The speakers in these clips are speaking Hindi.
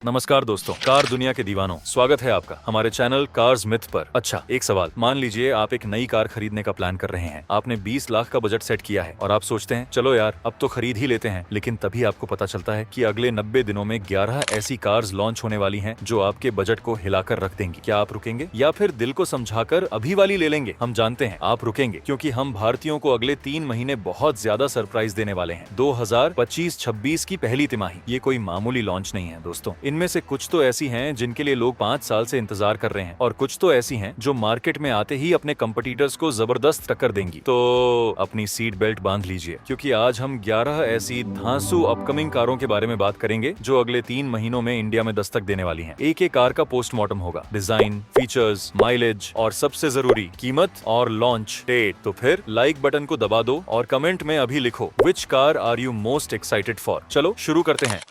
नमस्कार दोस्तों, कार दुनिया के दीवानों, स्वागत है आपका हमारे चैनल कार्स मिथ पर। अच्छा, एक सवाल। मान लीजिए आप एक नई कार खरीदने का प्लान कर रहे हैं। आपने 20 लाख का बजट सेट किया है और आप सोचते हैं चलो यार अब तो खरीद ही लेते हैं। लेकिन तभी आपको पता चलता है कि अगले 90 दिनों में 11 ऐसी कार्स लॉन्च होने वाली हैं जो आपके बजट को हिलाकर रख देंगी। क्या आप रुकेंगे या फिर दिल को समझाकर अभी वाली ले लेंगे? हम जानते हैं आप रुकेंगे, क्योंकि हम भारतीयों को अगले 3 महीने बहुत ज्यादा सरप्राइज देने वाले हैं। 2025-26 की पहली तिमाही ये कोई मामूली लॉन्च नहीं है दोस्तों। इनमें से कुछ तो ऐसी हैं जिनके लिए लोग 5 साल से इंतजार कर रहे हैं और कुछ तो ऐसी हैं जो मार्केट में आते ही अपने कंपटीटर्स को जबरदस्त टक्कर देंगी। तो अपनी सीट बेल्ट बांध लीजिए, क्योंकि आज हम 11 ऐसी धांसू अपकमिंग कारों के बारे में बात करेंगे जो अगले 3 महीनों में इंडिया में दस्तक देने वाली हैं। एक एक कार का पोस्टमार्टम होगा, डिजाइन, फीचर्स, माइलेज और सबसे जरूरी कीमत और लॉन्च डेट। तो फिर लाइक बटन को दबा दो और कमेंट में अभी लिखो which car are you most excited for. चलो शुरू करते हैं।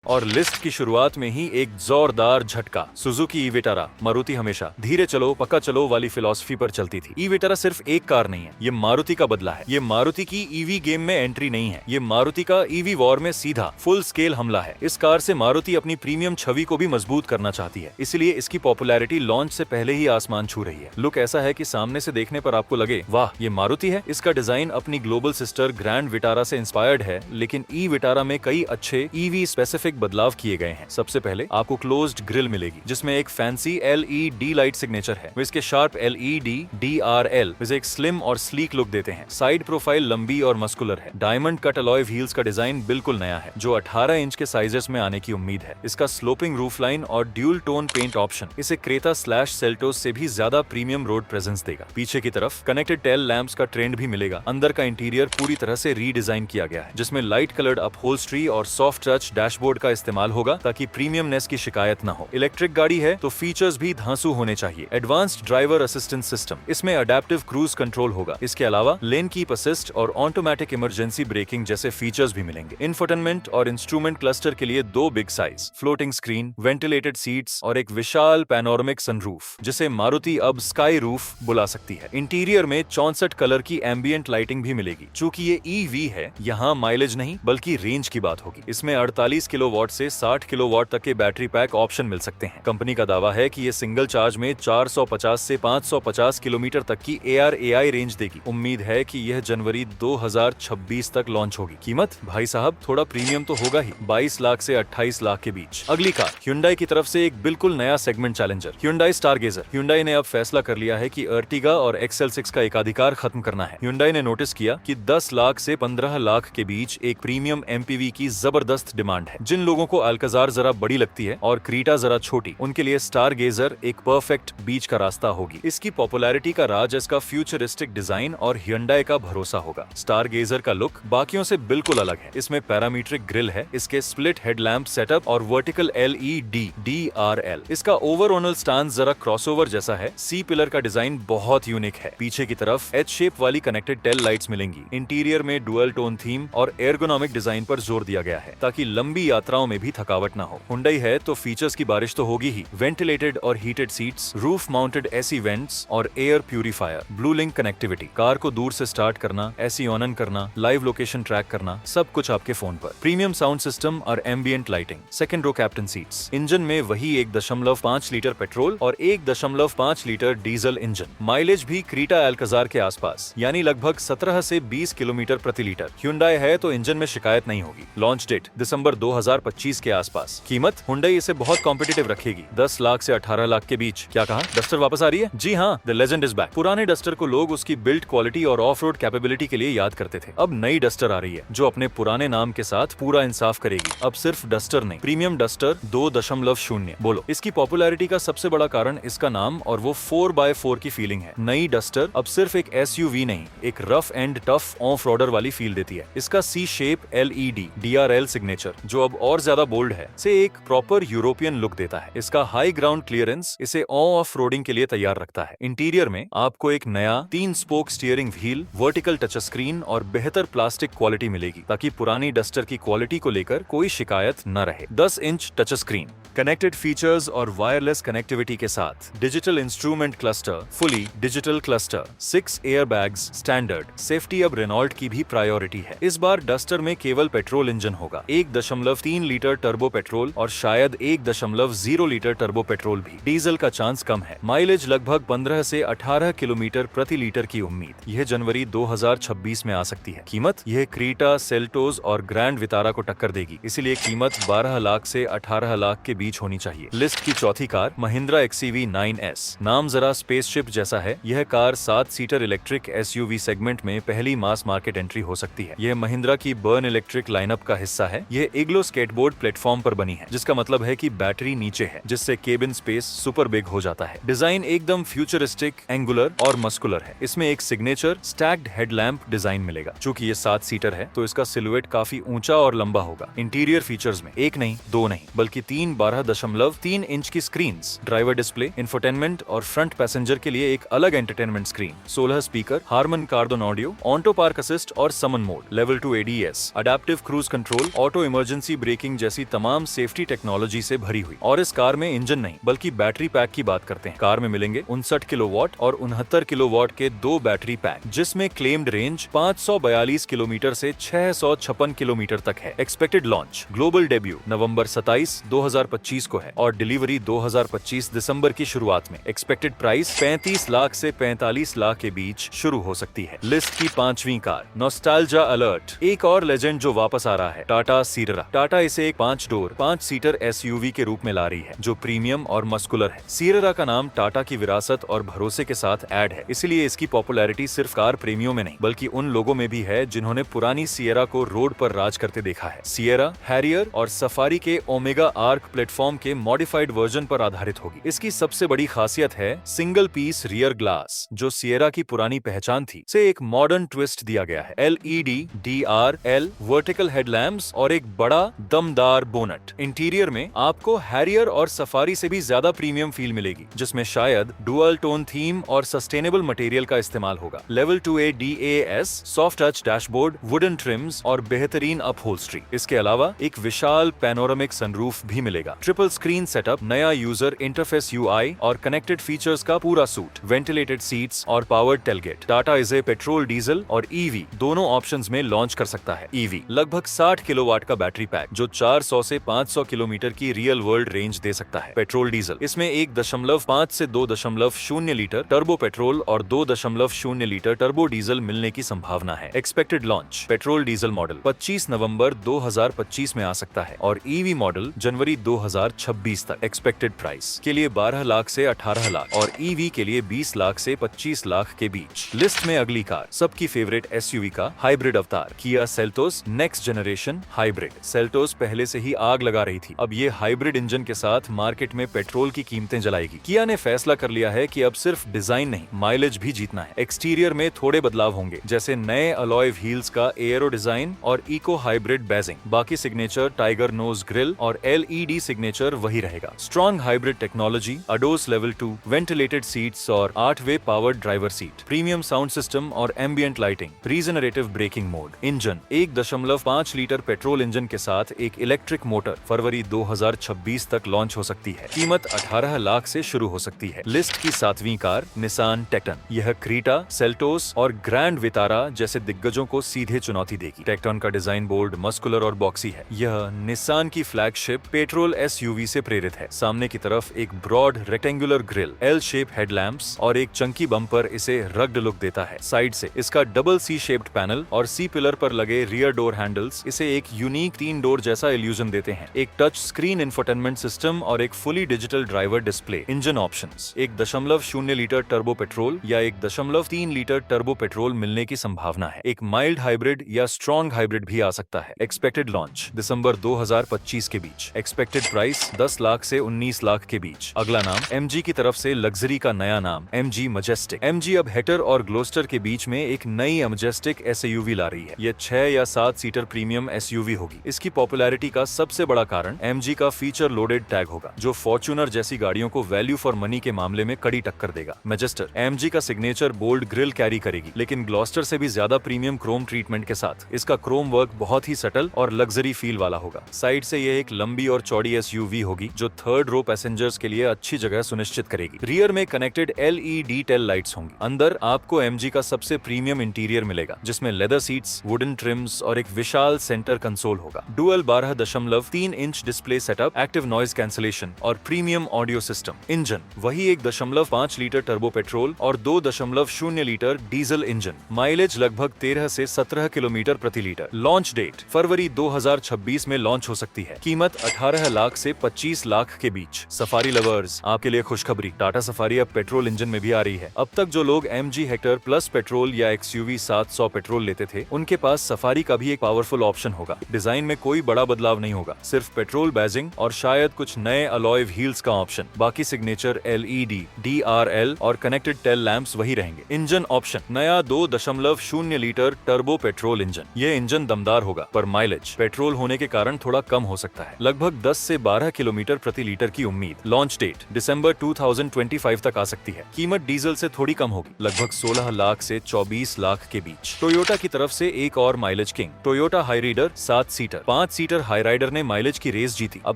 और लिस्ट की शुरुआत में ही एक जोरदार झटका। Suzuki e Vitara. मारुति हमेशा धीरे चलो पक्का चलो वाली फिलॉसफी पर चलती थी। ई विटारा सिर्फ एक कार नहीं है, ये मारुति का बदला है। ये मारुति की ईवी गेम में एंट्री नहीं है, ये मारुति का ईवी वॉर में सीधा फुल स्केल हमला है। इस कार से मारुति अपनी प्रीमियम छवि को भी मजबूत करना चाहती है, इसलिए इसकी पॉपुलैरिटी लॉन्च से पहले ही आसमान छू रही है। लुक ऐसा है कि सामने से देखने पर आपको लगे वाह ये मारुति है। इसका डिजाइन अपनी ग्लोबल सिस्टर ग्रैंड विटारा से इंस्पायर्ड है, लेकिन ई विटारा में कई अच्छे ईवी स्पेसिफिक बदलाव किए गए हैं। सबसे पहले आपको क्लोज्ड ग्रिल मिलेगी जिसमें एक फैंसी LED लाइट सिग्नेचर है। इसके शार्प LED DRL इसे एक स्लिम और स्लीक लुक देते हैं। साइड प्रोफाइल लंबी और मस्कुलर है। डायमंड कट अलॉय व्हील्स का डिजाइन बिल्कुल नया है जो 18 इंच के साइजेस में आने की उम्मीद है। इसका स्लोपिंग रूफ लाइन और ड्यूल टोन पेंट ऑप्शन इसे क्रेटा स्लैश सेल्टोस से भी ज्यादा प्रीमियम रोड प्रेजेंस देगा। पीछे की तरफ कनेक्टेड टेल लैंप्स का ट्रेंड भी मिलेगा। अंदर का इंटीरियर पूरी तरह से रीडिजाइन किया गया है, जिसमें लाइट कलर्ड अपहोल्स्ट्री और सॉफ्ट टच डैशबोर्ड का इस्तेमाल होगा ताकि प्रीमियमनेस की शिकायत न हो। इलेक्ट्रिक गाड़ी है तो फीचर्स भी धांसू होने चाहिए। एडवांस्ड ड्राइवर असिस्टेंस सिस्टम, इसमें अडेप्टिव क्रूज कंट्रोल होगा। इसके अलावा लेन कीप असिस्ट और ऑटोमेटिक इमरजेंसी ब्रेकिंग जैसे फीचर्स भी मिलेंगे। इंफोटेनमेंट और इंस्ट्रूमेंट क्लस्टर के लिए 2 big size floating screen, ventilated seats और एक विशाल पैनोरामिक सनरूफ, जिसे मारुति अब स्काई रूफ बुला सकती है। इंटीरियर में 64 कलर की एम्बियंट लाइटिंग भी मिलेगी। चूंकि ये EV है, यहाँ माइलेज नहीं बल्कि रेंज की बात होगी। इसमें 48 किलोवाट से 60 किलोवाट तक के बैटरी पैक ऑप्शन मिल सकते हैं। कंपनी का दावा है कि ये सिंगल चार्ज में 450 से 550 किलोमीटर तक की AR/AI रेंज देगी। उम्मीद है कि यह जनवरी 2026 तक लॉन्च होगी। कीमत भाई साहब थोड़ा प्रीमियम तो होगा ही, 22 लाख से 28 लाख के बीच। अगली कार Hyundai की तरफ से एक बिल्कुल नया segment challenger Hyundai Stargazer. Hyundai ने अब फैसला कर लिया है कि अर्टिगा और XL6 का एकाधिकार खत्म करना है। Hyundai ने नोटिस किया कि 10 लाख से 15 लाख के बीच एक प्रीमियम MPV की जबरदस्त डिमांड है। जिन लोगों को अल्काजार जरा बड़ी लगती है और क्रीटा जरा छोटी, उनके लिए स्टारगेजर एक परफेक्ट बीच का रास्ता होगी। इसकी पॉपुलैरिटी का राज इसका फ्यूचरिस्टिक डिजाइन और Hyundai का भरोसा होगा। स्टारगेजर का लुक बाकियों से बिल्कुल अलग है। इसमें पैरामीट्रिक ग्रिल है, इसके स्प्लिट हेडलैम्प सेटअप और वर्टिकल LED DRL। इसका ओवरऑनल स्टांस जरा क्रॉसओवर जैसा है। सी पिलर का डिजाइन बहुत यूनिक है। पीछे की तरफ H शेप वाली कनेक्टेड टेल लाइट्स मिलेंगी। इंटीरियर में डुअल टोन थीम और एर्गोनॉमिक डिजाइन पर जोर दिया गया है ताकि लंबी यात्राओं में भी थकावट ना हो। Hyundai है तो फीचर्स की बारिश तो होगी ही। वेंटिलेटेड और heated seats, roof mounted AC vents और air purifier, blue link connectivity, car को दूर से स्टार्ट करना, एसी ऑन करना, लाइव लोकेशन ट्रैक करना, सब कुछ आपके फोन पर। प्रीमियम साउंड सिस्टम और ambient lighting. Second row captain seats. Engine में वही 1.5 लीटर पेट्रोल और 1.5 लीटर डीजल इंजन। माइलेज भी क्रीटा अल्काजार के आसपास, यानी लगभग 17 से 20 किलोमीटर प्रति लीटर। Hyundai है तो इंजन में शिकायत नहीं होगी। लॉन्च डेट दिसंबर 2025 के आसपास। कीमत Hyundai इसे बहुत कॉम्पिटिटिव रखेगी, 10 लाख से 18 लाख के बीच। क्या कहा, डस्टर वापस आ रही है? जी हाँ, द लेजेंड इज बैक। पुराने डस्टर को लोग उसकी बिल्ड क्वालिटी और ऑफ रोड कैपेबिलिटी के लिए याद करते थे। अब नई डस्टर आ रही है जो अपने पुराने नाम के साथ पूरा इंसाफ करेगी। अब सिर्फ डस्टर नहीं, प्रीमियम डस्टर 2.0। बोलो, इसकी पॉपुलैरिटी का सबसे बड़ा कारण इसका नाम और वो 4x4 की फीलिंग है। नई डस्टर अब सिर्फ एक SUV नहीं, एक rough and tough off roader वाली फील देती है। इसका C shape LED DRL signature जो अब और ज्यादा बोल्ड है, से एक प्रॉपर यूरोपियन लुक देता है। इसका हाई ग्राउंड क्लियरेंस इसे ऑफ रोडिंग के लिए तैयार रखता है। इंटीरियर में आपको एक नया 3 spoke steering wheel, vertical touch screen और बेहतर प्लास्टिक क्वालिटी मिलेगी, ताकि पुरानी डस्टर की क्वालिटी को लेकर कोई शिकायत न रहे। 10 inch touch screen, connected features और वायरलेस कनेक्टिविटी के साथ digital instrument cluster, fully digital cluster, 6 airbags standard. Safety अब रेनॉल्ट की भी प्रायोरिटी है। इस बार डस्टर में केवल पेट्रोल इंजन होगा, 1.3 लीटर टर्बो पेट्रोल और शायद 1.0 लीटर टर्बो पेट्रोल भी। डीजल का चांस कम है। माइलेज लगभग 15 से 18 किलोमीटर प्रति लीटर की उम्मीद। यह जनवरी 2026 में आ सकती है। कीमत, यह क्रीटा, सेल्टोस और ग्रैंड वितारा को टक्कर देगी, इसीलिए कीमत 12 लाख से 18 लाख के बीच होनी चाहिए। लिस्ट की चौथी कार महिंद्रा XEV 9S। नाम जरा स्पेसशिप जैसा है। यह car 7 seater electric SUV segment में पहली मास मार्केट एंट्री हो सकती है। यह महिंद्रा की बर्न इलेक्ट्रिक लाइनअप का हिस्सा है। यह इग्लो स्केटबोर्ड प्लेटफॉर्म पर बनी है, जिसका मतलब है कि बैटरी नीचे है, जिससे केबिन स्पेस सुपर बिग हो जाता है। डिजाइन एकदम फ्यूचरिस्टिक, एंगुलर और मस्कुलर है। इसमें एक सिग्नेचर स्टैक्ड हेडलैम्प डिजाइन मिलेगा। चूंकि ये 7 सीटर है, तो इसका सिलुएट काफी ऊंचा और लंबा होगा। इंटीरियर फीचर्स में एक नहीं, दो नहीं, बल्कि 12.3 इंच की स्क्रीन्स, ड्राइवर डिस्प्ले, इंफोटेनमेंट और फ्रंट पैसेंजर के लिए एक अलग entertainment screen, 16 speaker, Harman Kardon audio, auto park assist और summon mode, level 2 ADS, adaptive cruise control, auto emergency braking जैसी तमाम सेफ्टी टेक्नोलॉजी से भरी हुई। और इस कार में इंजन नहीं, बल्कि बैटरी पैक की बात करते हैं। कार में मिलेंगे 59 किलोवाट और 69 किलोवाट के 2 बैटरी पैक, जिसमें क्लेम्ड रेंज 542 किलोमीटर से 656 किलोमीटर तक है। एक्सपेक्टेड लॉन्च, ग्लोबल डेब्यू नवंबर 27, 2025 को है और डिलीवरी 2025 दिसंबर की शुरुआत में। एक्सपेक्टेड प्राइस 35 लाख से 45 लाख के बीच शुरू हो सकती है। लिस्ट की 5वीं कार, नॉस्टैल्जिया अलर्ट। एक और लेजेंड जो वापस आ रहा है, टाटा सियरा। टाटा इसे एक 5 डोर 5 सीटर SUV के रूप में ला रही है, जो प्रीमियम और मस्कुलर है। सियरा का नाम टाटा की विरासत और भरोसे के साथ ऐड है, इसलिए इसकी पॉपुलैरिटी सिर्फ कार प्रेमियों में नहीं, बल्कि उन लोगों में भी है जिन्होंने पुरानी सियरा को रोड पर राज करते देखा है। सियरा, हैरियर और सफारी के ओमेगा आर्क प्लेटफॉर्म के मॉडिफाइड वर्जन पर आधारित होगी। इसकी सबसे बड़ी खासियत है सिंगल पीस रियर ग्लास, जो सियरा की पुरानी पहचान थी, से एक मॉडर्न ट्विस्ट दिया गया है। LED DRL वर्टिकल हेडलैम्प्स और एक बड़ा दमदार बोनट। इंटीरियर में आपको हैरियर और सफारी से भी ज्यादा प्रीमियम फील मिलेगी, जिसमें शायद डुअल टोन थीम और सस्टेनेबल मटेरियल का इस्तेमाल होगा। Level 2A DAS, soft touch dashboard, wooden TRIMS और बेहतरीन अपहोल्स्ट्री। इसके अलावा एक विशाल पैनोरामिक सनरूफ भी मिलेगा। ट्रिपल स्क्रीन सेटअप, नया यूजर इंटरफेस UI और कनेक्टेड फीचर्स का पूरा सूट, वेंटिलेटेड सीट्स और पावर्ड टेलगेट। टाटा इसे पेट्रोल, डीजल और EV दोनों ऑप्शंस में लॉन्च कर सकता है। EV लगभग 60 किलोवाट का बैटरी पैक, जो 400 से 500 किलोमीटर की रियल वर्ल्ड रेंज दे सकता है। पेट्रोल डीजल, इसमें 1.5 से 2.0 लीटर टर्बो पेट्रोल और 2.0 लीटर टर्बो डीजल मिलने की संभावना है। Expected launch, petrol diesel model 25 नवंबर 2025 में आ सकता है और EV मॉडल जनवरी 2026 तक। एक्सपेक्टेड प्राइस के लिए 12 लाख से 18 लाख और EV के लिए 20 लाख से 25 लाख के बीच। लिस्ट में अगली कार, सबकी फेवरेट SUV का हाइब्रिड अवतार, Kia Seltos next generation hybrid. Seltos पहले से ही आग लगा रही थी, अब ये हाइब्रिड इंजन के साथ मार्केट में पेट्रोल की कीमतें जलाएगी। किया ने फैसला कर लिया है कि अब सिर्फ डिजाइन नहीं, माइलेज भी जीतना है। एक्सटीरियर में थोड़े बदलाव होंगे, जैसे नए अलॉय व्हील्स का एयरो डिजाइन और इको हाइब्रिड बैजिंग। बाकी सिग्नेचर टाइगर नोज ग्रिल और LED सिग्नेचर वही रहेगा। Strong hybrid technology, ADAS level 2, ventilated seats और eight way powered driver seat, premium sound system और ambient lighting, regenerative braking mode. Engine 1.5 litre petrol engine के साथ एक इलेक्ट्रिक मोटर फरवरी 2026 तक लॉन्च हो सकती है। कीमत 18 लाख से शुरू हो सकती है। लिस्ट की 7वीं कार, निसान टेक्टन। यह क्रीटा, सेल्टोस और ग्रैंड वितारा जैसे दिग्गजों को सीधे चुनौती देगी। टेक्टन का डिजाइन बोल्ड, मस्कुलर और बॉक्सी है। यह निसान की फ्लैगशिप पेट्रोल SUV से प्रेरित है। सामने की तरफ एक broad rectangular grill, L shape headlamps और एक चंकी बम्पर इसे रग्ड लुक देता है। साइड से इसका डबल C शेप्ड पैनल और C पिलर पर लगे रियर डोर हैंडल्स इसे एक यूनिक 3 डोर जैसा इल्यूजन देते हैं। एक टच स्क्रीन इंफोटेनमेंट सिस्टम और एक fully digital driver display. Engine options, 1.0 litre turbo petrol या 1.3 लीटर टर्बो पेट्रोल मिलने की संभावना है। एक माइल्ड हाइब्रिड या स्ट्रॉन्ग हाइब्रिड भी आ सकता है। एक्सपेक्टेड लॉन्च दिसंबर 2025 के बीच। एक्सपेक्टेड प्राइस 10 लाख से 19 लाख के बीच। अगला नाम, MG की तरफ से लग्जरी का नया नाम, MG मजेस्टिक। MG अब हेक्टर और ग्लोस्टर के बीच में एक नई मजेस्टिक SUV ला रही है। यह 6 या 7 सीटर प्रीमियम SUV होगी। इसकी पॉपुलैरिटी पॉपुलैरिटी का सबसे बड़ा कारण MG का फीचर लोडेड टैग होगा, जो फॉर्च्यूनर जैसी गाड़ियों को वैल्यू फॉर मनी के मामले में कड़ी टक्कर देगा। मैजेस्टर MG का सिग्नेचर बोल्ड ग्रिल कैरी करेगी, लेकिन ग्लॉस्टर से भी ज्यादा प्रीमियम क्रोम ट्रीटमेंट के साथ इसका क्रोम वर्क बहुत ही सटल और लग्जरी फील वाला होगा। साइड से यह एक लंबी और चौड़ी SUV होगी, जो थर्ड रो पैसेंजर्स के लिए अच्छी जगह सुनिश्चित करेगी। रियर में कनेक्टेड LED टेल लाइट्स होंगी। अंदर आपको MG का सबसे प्रीमियम इंटीरियर मिलेगा, जिसमें लेदर सीट्स, वुडन ट्रिम्स और एक विशाल सेंटर कंसोल होगा। Dual 12.3 inch display setup, active noise cancellation और प्रीमियम ऑडियो सिस्टम। इंजन वही 1.5 लीटर टर्बो पेट्रोल और 2.0 लीटर डीजल इंजन। माइलेज लगभग 13 से 17 किलोमीटर प्रति लीटर। लॉन्च डेट फरवरी 2026 में लॉन्च हो सकती है। कीमत 18 लाख से 25 लाख के बीच। सफारी लवर्स, आपके लिए खुशखबरी, टाटा सफारी अब पेट्रोल इंजन में भी आ रही है। अब तक जो लोग MG हेक्टर प्लस पेट्रोल या XUV 700 पेट्रोल लेते थे, उनके पास सफारी का भी एक पावरफुल ऑप्शन होगा। डिजाइन में कोई बड़ा बदलाव नहीं होगा, सिर्फ पेट्रोल बैजिंग और शायद कुछ नए अलॉय व्हील्स का ऑप्शन। बाकी सिग्नेचर LED, DRL और कनेक्टेड टेल लैंप्स वही रहेंगे। इंजन ऑप्शन नया 2.0 लीटर टर्बो पेट्रोल इंजन। ये इंजन दमदार होगा, पर माइलेज पेट्रोल होने के कारण थोड़ा कम हो सकता है, लगभग 10 से 12 किलोमीटर प्रति लीटर की उम्मीद। लॉन्च डेट दिसंबर 2025 तक आ सकती है। कीमत डीजल से थोड़ी कम होगी, लगभग 16 लाख से 24 लाख के बीच। टोयोटा की तरफ से एक और mileage king, Toyota Hyryder 7 seater. 5 seater Hyryder ने माइलेज की रेस जीती, अब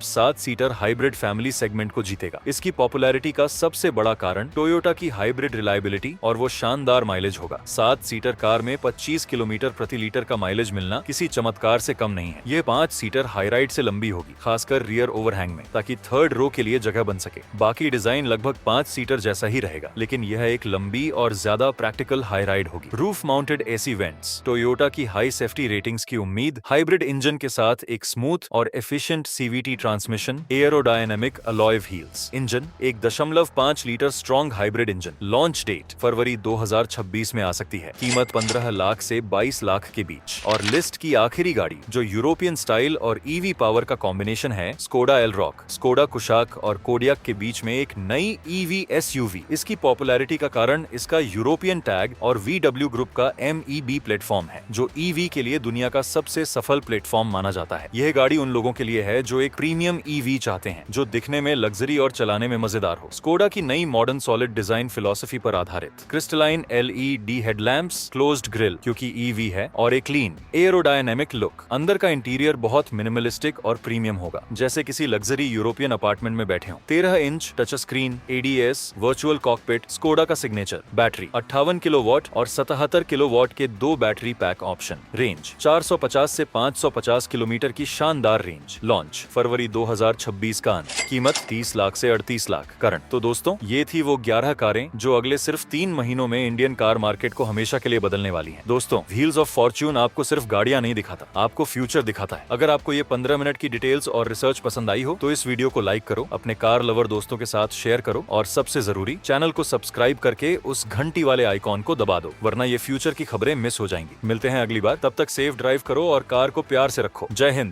7 सीटर हाइब्रिड फैमिली सेगमेंट को जीतेगा। इसकी पॉपुलैरिटी का सबसे बड़ा कारण टोयोटा की हाइब्रिड रिलायबिलिटी और वो शानदार माइलेज होगा। 7 सीटर कार में 25 किलोमीटर प्रति लीटर का माइलेज मिलना किसी चमत्कार से कम नहीं है। ये 5 सीटर हाईराइड से लंबी होगी, खासकर रियर ओवरहैंग में, ताकि थर्ड रो के लिए जगह बन सके। बाकी डिजाइन लगभग 5 सीटर जैसा ही रहेगा, लेकिन यह एक लंबी और ज्यादा प्रैक्टिकल हाईराइड होगी। Roof mounted AC vents, Toyota की हाई सेफ्टी रेटिंग्स की उम्मीद। हाइब्रिड इंजन के साथ एक स्मूथ और efficient CVT transmission, aerodynamic alloy wheels. Engine 1.5 litre strong hybrid engine. Launch date फरवरी 2026 में आ सकती है। कीमत 15 लाख से 22 लाख के बीच। और लिस्ट की आखिरी गाड़ी, जो यूरोपियन स्टाइल और EV पावर का कॉम्बिनेशन है, स्कोडा एलरॉक। स्कोडा कुशाक और कोडियाक के बीच में एक नई EV SUV। इसकी पॉपुलैरिटी का कारण इसका यूरोपियन टैग और VW ग्रुप का MEB प्लेटफॉर्म है, जो EV के लिए दुनिया का सबसे सफल प्लेटफॉर्म माना जाता है। यह गाड़ी उन लोगों के लिए है जो एक प्रीमियम EV चाहते हैं, जो दिखने में लग्जरी और चलाने में मजेदार हो। स्कोडा की नई मॉडर्न सॉलिड डिजाइन फिलॉसफी पर आधारित crystalline LED headlamps, closed grill क्योंकि EV है, और एक क्लीन एयरोडायनेमिक लुक। अंदर का इंटीरियर बहुत मिनिमलिस्टिक और प्रीमियम होगा, जैसे किसी लग्जरी यूरोपियन अपार्टमेंट में बैठे हो। 13 inch touch screen, ADS, virtual cockpit. Skoda का सिग्नेचर बैटरी 58 किलोवाट और 77 किलोवाट के 2 बैटरी पैक ऑप्शन। रेंज 450 से 550 किलोमीटर की शानदार रेंज। लॉन्च फरवरी 2026 का अंत। कीमत 30 लाख से 38 लाख करंट। तो दोस्तों, ये थी वो 11 कारें जो अगले सिर्फ 3 महीनों में इंडियन कार मार्केट को हमेशा के लिए बदलने वाली हैं। दोस्तों, व्हील्स ऑफ फॉर्च्यून आपको सिर्फ गाड़ियां नहीं दिखाता, आपको फ्यूचर दिखाता है। अगर आपको ये 15 मिनट की डिटेल्स और रिसर्च पसंद आई हो, तो इस वीडियो को लाइक करो, अपने कार लवर दोस्तों के साथ शेयर करो, और सबसे जरूरी, चैनल को सब्सक्राइब करके उस घंटी वाले आइकॉन को दबा दो, वरना ये फ्यूचर की खबरें मिस हो जाएंगी। मिलते हैं अगली बार, तब तक सेफ ड्राइव करो और कार को प्यार से रखो। जय हिंद।